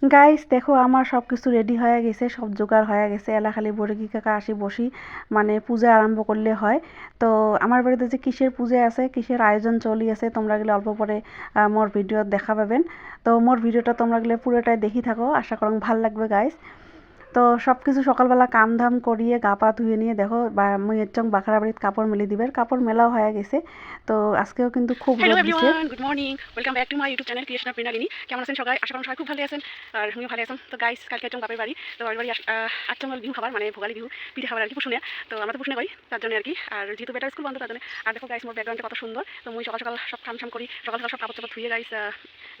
Guys দেখো আমার সব কিছু রেডি হয়ে গেছে, সব জোগাড় হয়ে গেছে। এলা খালি বড়গি কাকা আসি বসি মানে পূজা আরম্ভ করলে হয়। তো আমার বাড়িতে যে কিসের পূজা আছে, কিসের আয়োজন চলি আছে, তোমরা গেলে অল্প পরে মোর ভিডিও দেখা পাবেন। তো মোর ভিডিওটা তোমরা গেলে পুরোটাই দেখি থাকো, আশা করং ভাল লাগবে গাইস। তো সব কিছু সকালবেলা কাম ধাম করিয়ে গা পা ধুয়ে নিয়ে দেখো বা মুই এরচং বাখারা বাড়িতে কাপড় মেলে দিবের, কাপড় মেলাও হয়ে গেছে। তো আজকেও কিন্তু খুব হ্যালো রোদ দিছে। Everyone, good morning, welcome back to my YouTube channel creation of Mrinalini. কেমন আছেন সবাই? আশা করি সবাই খুব ভালো আছেন আর আমিও ভালো আছেন। তো গাইস কালকে একদম বাপের বাড়ি, তো বাপের বাড়ি আচমল বিহু খাবার মানে ভোগালী বিহু পিঠে খাবার আর কি পুষুনে। তো আমরা তো পুষুনে করি তার জন্য আর কি, আর যেহেতু বেটার স্কুল বন্ধ তার জন্য। আর দেখো গাইস মোর ব্যাকগ্রাউন্ডটা কত সুন্দর। তো মুই সকাল সকাল সব কাম সাম করি, সকাল সকাল সব কাপড় চাপড় ধুয়ে গাইস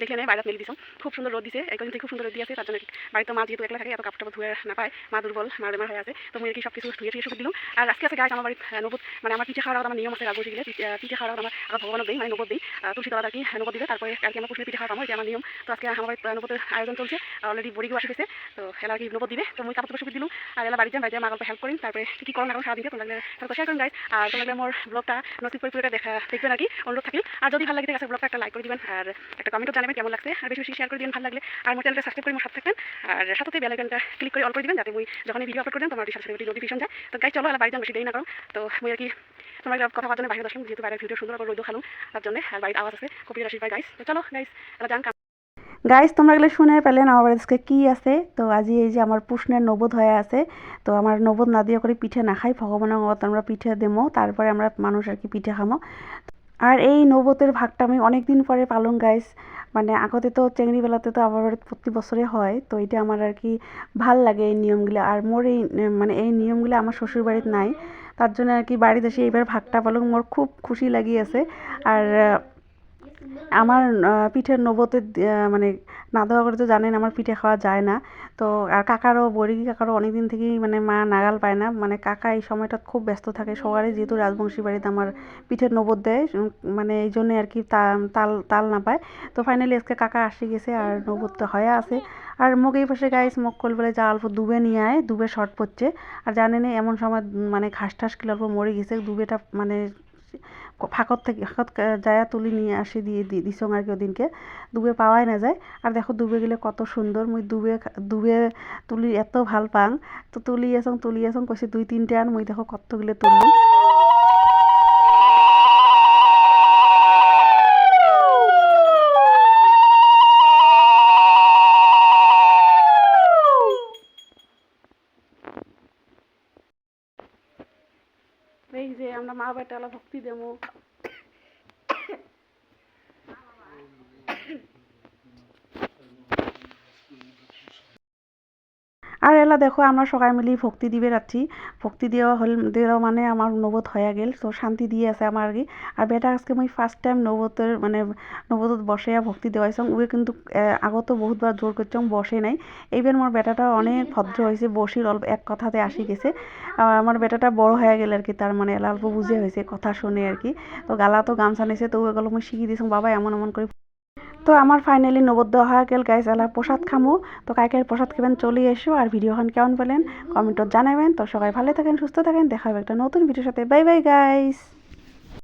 দেখলে নেই বাইরে মেলে দিছাম। খুব সুন্দর রোদ দিছে, এই কদিন থেকে খুব সুন্দর রোদ দিয়েছে। তার জন্য বাড়িতে মা যেহেতু একলা থাকে এত কাপড় চাপড় ধুয়ে না পায়, মা দুর্বল, মা বেমার হয়ে আছে। তো মুই আর কি সব কিছু ধুয়ে শুকিয়ে দিলাম। আর আজকে আছে গাইস আমার বাড়িতে নবদ মানে আমার পিঠে খাওয়ার আমার নিয়ম আছে। রাজবংশী গেলে পিঠে খাওয়ার আমার আগে ভগবানও দিই মানে নবদ দিই, তুলসী তলা আর কি নবদ দিলে তারপরে আর কি আমরা পুষলে পিঠে খাওয়া আমার, এটা আমার নিয়ম। তো আজকে আমার বাড়িতে নবদের আয়োজন চলছে, অলরেডি বড়িগুলো আসে গেছে। তো এলা আর কি নবদ দিবে, তো মুই কাপড় চাপড় শুকিয়ে দিলাম। আর এলা বাড়িতে বাড়িতে মা গল্প হেল্প করি, তারপরে কি করেন এখন সারাদিন তোমরা তারপর শেয়ার করেন গাইস। আর তোমরা আমার ব্লগটা নতুন করে পুরোটা দেখবেন আর কি, অনুরোধ থাকলে। আর যদি ভালো লাগে থাকে ব্লগটা একটা লাইক করে দিবেন আর একটা কমেন্টও জানাবেন কেমন লাগছে, আর বেশি বেশি শেয়ার করে দিবেন ভালো লাগলে। আর আমার চ্যানেলটা সাবস্ক্রাইব করে আমার সাথে থাকবেন, আর সাথে বেল আইকনটা ক্লিক করে অল করে দিবেন যাতে মুই যখন ভিডিও আপলোড করেন তোমার সাথে সাথে নোটিফিকেশন যায়। তো গাইস চলো এলা বাড়িতে বেশি দেরি না করো। তো মুই আর কি তোমরা কথা বলার জন্য বাইরে আসলাম, যেহেতু বাইরের ভিডিও সুন্দর করে রোদ খালুম তার জন্য, আর বাড়িতে আওয়াজ আছে কপির আশীর্বাদ গাইস। তো চলো গাইস এলা যান। গাইস তোমরা গেলে শুনে পেলেন আমার আজকে কি আছে। তো আজি এই যে আমার পুষ্ণের নবদ হয়ে আছে। তো আমার নবদ না দিয়ে করে পিঠে না খাই, ভগবানের মত আমরা পিঠে দেবো, তারপরে আমরা মানুষ আর কি পিঠে খামো। আর এই নবতের ভাগটা আমি অনেক দিন পরে পালং গাইস। মানে আগতে তো চেংড়ি বেলাতে তো আমার বাড়িতে প্রতি বছরে হয়, তো এটা আমার আর কি ভাল লাগে এই নিয়মগুলো। আর মোর এই মানে এই নিয়মগুলো আমার শ্বশুর বাড়িতে নাই, তার জন্য আর কি বাড়িতে এসে এইবার ভাগটা পালং মোর খুব খুশি লাগিয়েছে। আর আমার পিঠের নবতে মানে না দেওয়া করে তো জানেন আমার পিঠে খাওয়া যায় না। তো আর কাকারও বড়ি কাকারও অনেক দিন থেকেই মানে মা নাগাল পায় না, মানে কাকা এই সময়টা খুব ব্যস্ত থাকে সবারই, যেহেতু রাজবংশী বাড়িতে আমার পিঠের নবদ দেয় মানে এই জন্যে আর কি তাল তাল না পায়। তো ফাইনালি আজকে কাকা আসি গেছে আর নবদটা হয়ে আছে। আর মোক এই পাশে গাইস মোক কল বলে যা অল্প দুবে নিয়ে আয়, দুবে শর্ট পড়ছে। আর জানেন এমন সময় মানে ঘাস টাস কিলো অল্প মরে গেছে, দুবেটা মানে ফাঁকত যায় তুলি নিয়ে আসি দিয়ে দিছং আর কি ওদিনকে, দুবে পাওয়াই না যায়। আর দেখো দুবে গেলে কত সুন্দর, মুই দুবে দুবে তুলি এত ভাল পাং। তো তুলি আসং কৈছে 2-3টে আন, মুই দেখো কতগুলো তুললুম। এই যে আমরা মা বেটা ভক্তি দেবো। আর এলা দেখো আমরা সবাই মিলি ভক্তি দিবে রাখছি, ভক্তি দেওয়া হল দেওয়া মানে আমার নবদ হয়ে গেল, তো শান্তি দিয়ে আছে আমার আর কি। আর বেটা আজকে মুই ফার্স্ট টাইম নবতের মানে নবদত বসে ভক্তি দেওয়াইছং, ওয়ে কিন্তু আগত বহুতবার জোর করছং বসে নাই। এইবার মোর বেটাটা অনেক ভদ্র হয়েছে, বসির অল্প এক কথাতে আসি গেছে। আমার বেটাটা বড় হয়ে গেল আর কি, তার মানে এলা অল্প বুঝে হয়েছে কথা শুনে আর কি। তো গালা তো গামছা নিছে, তো ওগুলো মুই শিখিয়ে দিয়েছং বাবা এমন এমন করে। তো আমার ফাইনালি নবদ্য হয়ে গেল গাইস, এলা প্রসাদ খামো। তো কালকের প্রসাদ খাবেন চলে এসো, আর ভিডিওখান কেমন পেলেন কমেন্টত জানাবেন। তো সবাই ভালো থাকেন সুস্থ থাকেন, দেখা হবে একটা নতুন ভিডিওর সাথে। Bye bye guys.